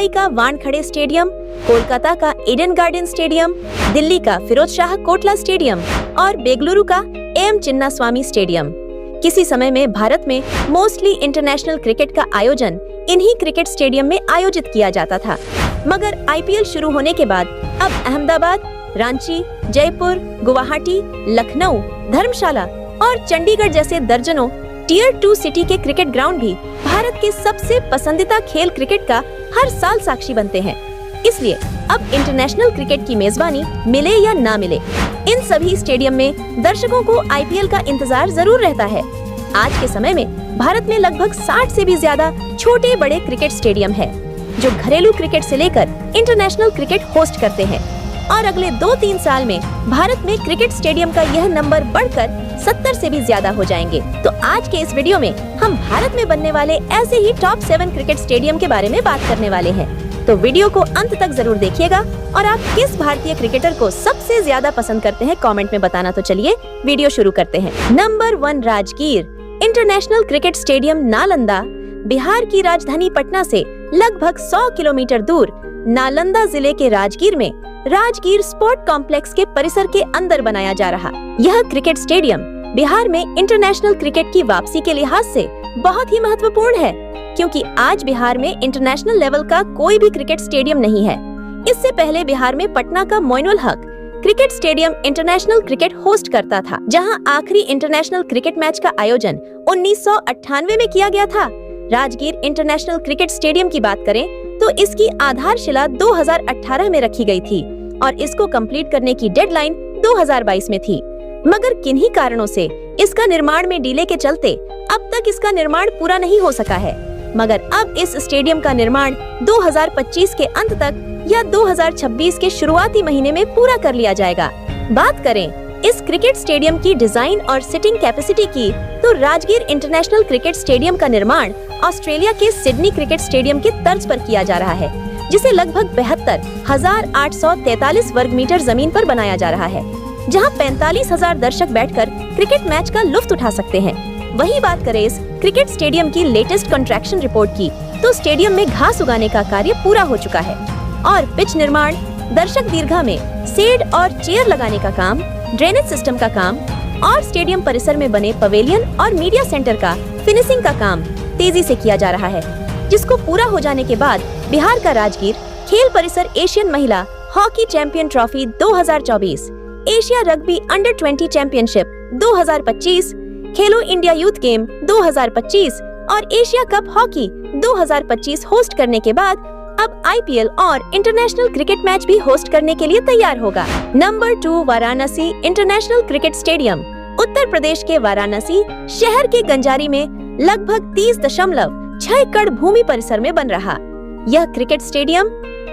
मुंबई का वानखेड़े स्टेडियम, कोलकाता का Eden garden stadium, Delhi का फिरोज शाह कोटला स्टेडियम और बेंगलुरु का एम चिन्नास्वामी स्टेडियम। किसी समय में भारत में मोस्टली इंटरनेशनल क्रिकेट का आयोजन इन्हीं क्रिकेट स्टेडियम में आयोजित किया जाता था, मगर आईपीएल शुरू होने के बाद अब अहमदाबाद, रांची, जयपुर, गुवाहाटी, लखनऊ, धर्मशाला और चंडीगढ़ जैसे दर्जनों टियर 2 सिटी के क्रिकेट ग्राउंड भी भारत के सबसे पसंदीदा खेल क्रिकेट का हर साल साक्षी बनते हैं। इसलिए अब इंटरनेशनल क्रिकेट की मेजबानी मिले या ना मिले, इन सभी स्टेडियम में दर्शकों को आईपीएल का इंतजार जरूर रहता है। आज के समय में भारत में लगभग 60 से भी ज्यादा छोटे बड़े क्रिकेट स्टेडियम है, जो घरेलू क्रिकेट से लेकर इंटरनेशनल क्रिकेट होस्ट करते हैं और अगले 2-3 साल में भारत में क्रिकेट स्टेडियम का यह नंबर बढ़कर 70 से भी ज्यादा हो जाएंगे। तो आज के इस वीडियो में हम भारत में बनने वाले ऐसे ही टॉप 7 क्रिकेट स्टेडियम के बारे में बात करने वाले हैं। तो वीडियो को अंत तक जरूर देखिएगा और आप किस भारतीय क्रिकेटर को सबसे ज्यादा पसंद करते हैं कमेंट में बताना। तो चलिए वीडियो शुरू करते हैं। Number 1, Rajgir international cricket stadium Nalanda Bihar की राजधानी पटना से लगभग 100 किलोमीटर दूर नालंदा जिले के राजगीर में राजगीर स्पोर्ट कॉम्प्लेक्स के परिसर के अंदर बनाया जा रहा यह क्रिकेट स्टेडियम बिहार में इंटरनेशनल क्रिकेट की वापसी के लिहाज से बहुत ही महत्वपूर्ण है, क्योंकि आज बिहार में इंटरनेशनल लेवल का कोई भी क्रिकेट स्टेडियम नहीं है। इससे पहले बिहार में पटना का Moinul Haq cricket stadium international cricket host करता था, जहां आखिरी इंटरनेशनल क्रिकेट मैच का आयोजन 1998 में किया गया था। राजगीर इंटरनेशनल क्रिकेट स्टेडियम की बात करें तो इसकी आधारशिला 2018 में रखी गई थी और इसको कंप्लीट करने की डेडलाइन 2022 में थी, मगर किन्हीं कारणों से इसका निर्माण में डिले के चलते अब तक इसका निर्माण पूरा नहीं हो सका है। मगर अब इस स्टेडियम का निर्माण 2025 के अंत तक या 2026 के शुरुआती महीने में पूरा कर लिया जाएगा। बात करें इस क्रिकेट स्टेडियम की डिजाइन और सिटिंग कैपेसिटी की, तो राजगीर इंटरनेशनल क्रिकेट स्टेडियम का निर्माण ऑस्ट्रेलिया के सिडनी क्रिकेट स्टेडियम के तर्ज पर किया जा रहा है, जिसे लगभग 72,843 वर्ग मीटर जमीन पर बनाया जा रहा है, जहां 45,000 दर्शक बैठकर क्रिकेट मैच का लुत्फ उठा सकते हैं। वही बात करें इस क्रिकेट स्टेडियम की लेटेस्ट कंस्ट्रक्शन रिपोर्ट की, तो स्टेडियम में घास उगाने का कार्य पूरा हो चुका है और पिच निर्माण, दर्शक दीर्घा में शेड और चेयर लगाने का काम, ड्रेनेज सिस्टम का काम और स्टेडियम परिसर में बने पवेलियन और मीडिया सेंटर का फिनिशिंग का काम तेजी से किया जा रहा है, जिसको पूरा हो जाने के बाद बिहार का राजगीर खेल परिसर एशियन महिला hockey champion trophy 2024, Asia rugby under 20 championship 2025, खेलो इंडिया यूथ गेम 2025 और एशिया कप हॉकी 2025 होस्ट करने के बाद अब आईपीएल और इंटरनेशनल क्रिकेट मैच भी होस्ट करने के लिए तैयार होगा। Number 2, Varanasi international cricket stadium Uttar Pradesh के वाराणसी शहर के गंजारी में लगभग 30.6 एकड़ भूमि परिसर में बन रहा यह क्रिकेट स्टेडियम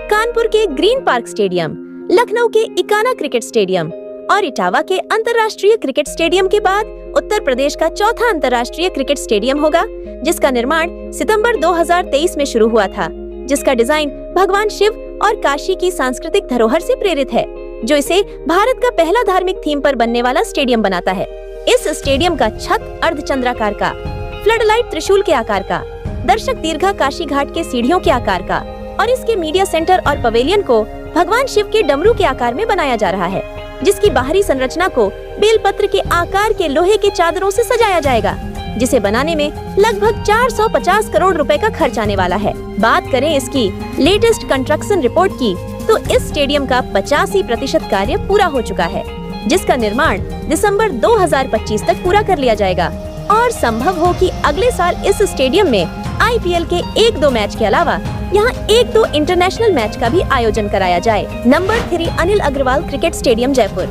कानपुर के ग्रीन पार्क स्टेडियम, लखनऊ के इकाना क्रिकेट स्टेडियम और इटावा के अंतर्राष्ट्रीय क्रिकेट स्टेडियम के बाद उत्तर प्रदेश का चौथा अंतर्राष्ट्रीय क्रिकेट स्टेडियम होगा, जिसका निर्माण सितंबर 2023 में शुरू हुआ था, जिसका डिजाइन भगवान शिव और काशी की सांस्कृतिक धरोहर से प्रेरित है, जो इसे भारत का पहला धार्मिक थीम पर बनने वाला स्टेडियम बनाता है। इस स्टेडियम का छत अर्धचंद्राकार का, फ्लडलाइट त्रिशूल के आकार का, दर्शक दीर्घा काशी घाट के सीढ़ियों के आकार का और इसके मीडिया सेंटर और पवेलियन को भगवान शिव के डमरू के आकार में बनाया जा रहा है, जिसकी बाहरी संरचना को बेलपत्र के आकार के लोहे के चादरों से सजाया जाएगा, जिसे बनाने में लगभग 450 करोड़ रुपए का खर्च आने वाला है। बात करें इसकी लेटेस्ट कंस्ट्रक्शन रिपोर्ट की, तो इस स्टेडियम का 85% कार्य पूरा हो चुका है, जिसका निर्माण दिसंबर 2025 तक पूरा कर लिया जाएगा और संभव हो कि अगले साल इस स्टेडियम में आईपीएल के 1-2 मैच के अलावा यहाँ 1-2 इंटरनेशनल मैच का भी आयोजन कराया जाए। Number 3, Anil Agarwal cricket stadium Jaipur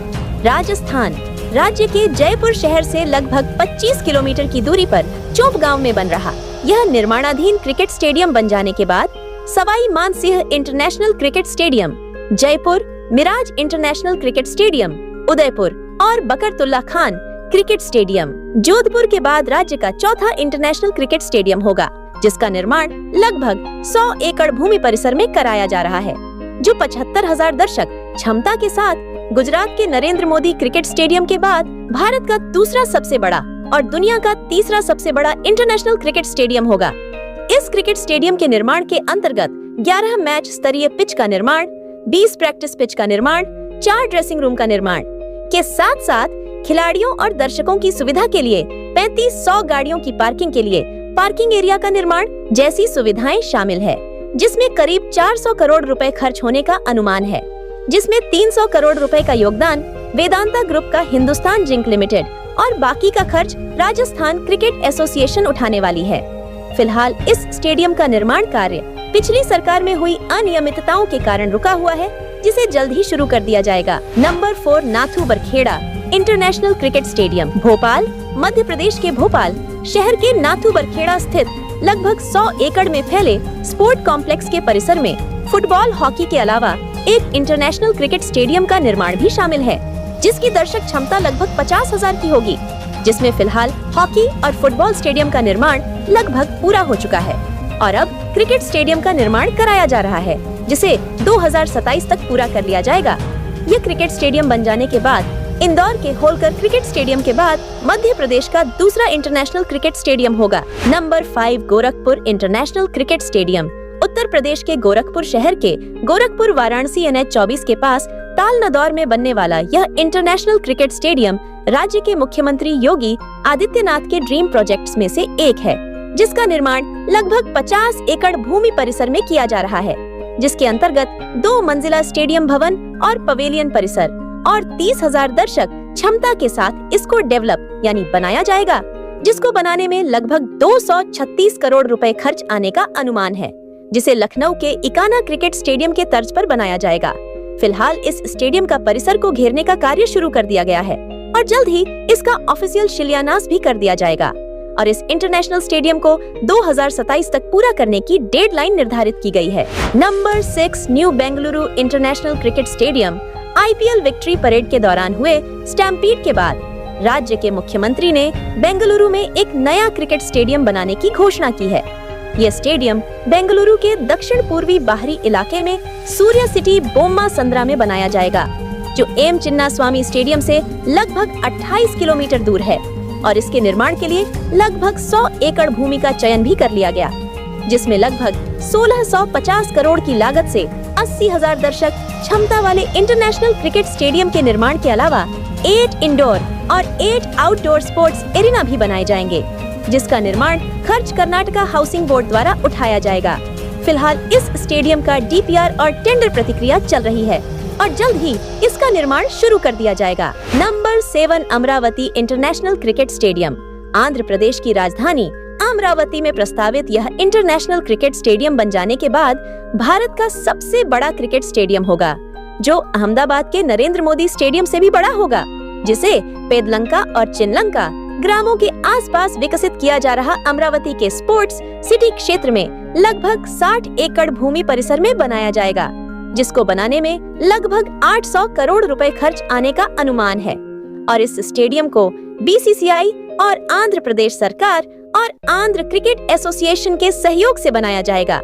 Rajasthan राज्य के जयपुर शहर से लगभग 25 किलोमीटर की दूरी पर चोप गांव में बन रहा यह निर्माणाधीन क्रिकेट स्टेडियम बन जाने के बाद Sawai Mansingh international cricket stadium, Jaipur Miraj international cricket stadium, Udaipur और बकरतुल्ला खान क्रिकेट स्टेडियम जोधपुर के बाद राज्य का चौथा इंटरनेशनल क्रिकेट स्टेडियम होगा, जिसका निर्माण लगभग 100 एकड़ भूमि परिसर में कराया जा रहा है, जो 75,000 दर्शक क्षमता के साथ गुजरात के नरेंद्र मोदी क्रिकेट स्टेडियम के बाद भारत का दूसरा सबसे बड़ा और दुनिया का तीसरा सबसे बड़ा इंटरनेशनल क्रिकेट स्टेडियम होगा। इस क्रिकेट स्टेडियम के निर्माण के अंतर्गत 11 मैच स्तरीय पिच का निर्माण, 20 प्रैक्टिस पिच का निर्माण, 4 ड्रेसिंग रूम का निर्माण के साथ साथ खिलाड़ियों और दर्शकों की सुविधा के लिए 3500 गाड़ियों की पार्किंग के लिए पार्किंग एरिया का निर्माण जैसी सुविधाएं शामिल है, जिसमें करीब 400 करोड़ रुपए खर्च होने का अनुमान है, जिसमें 300 करोड़ रुपए का योगदान वेदांता ग्रुप का हिंदुस्तान जिंक लिमिटेड और बाकी का खर्च राजस्थान क्रिकेट एसोसिएशन उठाने वाली है। फिलहाल इस स्टेडियम का निर्माण कार्य पिछली सरकार में हुई अनियमितताओं के कारण रुका हुआ है, जिसे जल्द ही शुरू कर दिया जाएगा। Number 4 Nathu Barkheda international cricket stadium. Bhopal, Madhya Pradesh के भोपाल शहर के नाथू बरखेड़ा स्थित लगभग 100 एकड़ में फैले स्पोर्ट कॉम्प्लेक्स के परिसर में फुटबॉल, हॉकी के अलावा एक इंटरनेशनल क्रिकेट स्टेडियम का निर्माण भी शामिल है, जिसकी दर्शक क्षमता लगभग 50,000 की होगी, जिसमें फिलहाल हॉकी और फुटबॉल स्टेडियम का निर्माण लगभग पूरा हो चुका है और अब क्रिकेट स्टेडियम का निर्माण कराया जा रहा है, जिसे 2027 तक पूरा कर लिया जाएगा। यह क्रिकेट स्टेडियम बन जाने के बाद इंदौर के होलकर क्रिकेट स्टेडियम के बाद मध्य प्रदेश का दूसरा इंटरनेशनल क्रिकेट स्टेडियम होगा। Number 5 Gorakhpur international cricket stadium. Uttar Pradesh के गोरखपुर शहर के गोरखपुर वाराणसी NH 24 के पास तालनदौर में बनने वाला यह इंटरनेशनल क्रिकेट स्टेडियम राज्य के मुख्यमंत्री योगी आदित्यनाथ के ड्रीम प्रोजेक्ट्स में से एक है, जिसका निर्माण लगभग 50 एकड़ भूमि परिसर में किया जा रहा है, जिसके अंतर्गत 2 मंजिला स्टेडियम भवन और पवेलियन परिसर और 30,000 दर्शक क्षमता के साथ इसको डेवलप यानी बनाया जाएगा, जिसको बनाने में लगभग 236 करोड़ रुपए खर्च आने का अनुमान है, जिसे लखनऊ के इकाना क्रिकेट स्टेडियम के तर्ज पर बनाया जाएगा। फिलहाल इस स्टेडियम का परिसर को घेरने का कार्य शुरू कर दिया गया है और जल्द ही इसका ऑफिशियल शिलान्यास भी कर दिया जाएगा और इस इंटरनेशनल स्टेडियम को 2027 तक पूरा करने की डेडलाइन निर्धारित की गई है। Number 6 new Bengaluru international cricket stadium. IPL victory parade के दौरान हुए स्टैम्पीड के बाद राज्य के मुख्यमंत्री ने बेंगलुरु में एक नया क्रिकेट स्टेडियम बनाने की घोषणा की है। यह स्टेडियम बेंगलुरु के दक्षिण पूर्वी बाहरी इलाके में सूर्य सिटी बोम्मा संद्रा में बनाया जाएगा, जो एम चिन्नास्वामी स्टेडियम से लगभग 28 किलोमीटर दूर है और इसके निर्माण के लिए लगभग 100 एकड़ भूमि का चयन भी कर लिया गया, जिसमें लगभग 1650 करोड़ की लागत से 80,000 दर्शक क्षमता वाले इंटरनेशनल क्रिकेट स्टेडियम के निर्माण के अलावा 8 इंडोर और 8 आउटडोर स्पोर्ट्स एरिना भी बनाए जाएंगे, जिसका निर्माण खर्च कर्नाटका हाउसिंग बोर्ड द्वारा उठाया जाएगा। फिलहाल इस स्टेडियम का DPR और टेंडर प्रक्रिया चल रही है और जल्द ही इसका निर्माण शुरू कर दिया जाएगा। Number 7 Amaravati international cricket stadium. Andhra Pradesh की राजधानी अमरावती में प्रस्तावित यह इंटरनेशनल क्रिकेट स्टेडियम बन जाने के बाद भारत का सबसे बड़ा क्रिकेट स्टेडियम होगा, जो अहमदाबाद के नरेंद्र मोदी स्टेडियम से भी बड़ा होगा, जिसे पेदलंका और चिनलंका ग्रामों के आसपास विकसित किया जा रहा अमरावती के स्पोर्ट्स सिटी क्षेत्र में लगभग 60 एकड़ भूमि परिसर में बनाया जाएगा, जिसको बनाने में लगभग 800 करोड़ रुपए खर्च आने का अनुमान है और इस स्टेडियम को BCCI और आंध्र प्रदेश सरकार और आंध्र क्रिकेट एसोसिएशन के सहयोग से बनाया जाएगा।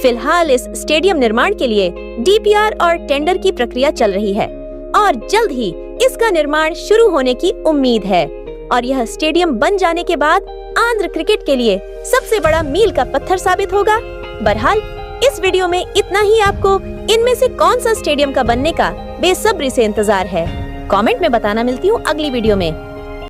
फिलहाल इस स्टेडियम निर्माण के लिए DPR और टेंडर की प्रक्रिया चल रही है और जल्द ही इसका निर्माण शुरू होने की उम्मीद है और यह स्टेडियम बन जाने के बाद आंध्र क्रिकेट के लिए सबसे बड़ा मील का पत्थर साबित होगा। बहरहाल इस वीडियो में इतना ही। आपको इनमें से कौन सा स्टेडियम का बनने का बेसब्री से इंतजार है, कमेंट में बताना। मिलती हूँ अगली वीडियो में।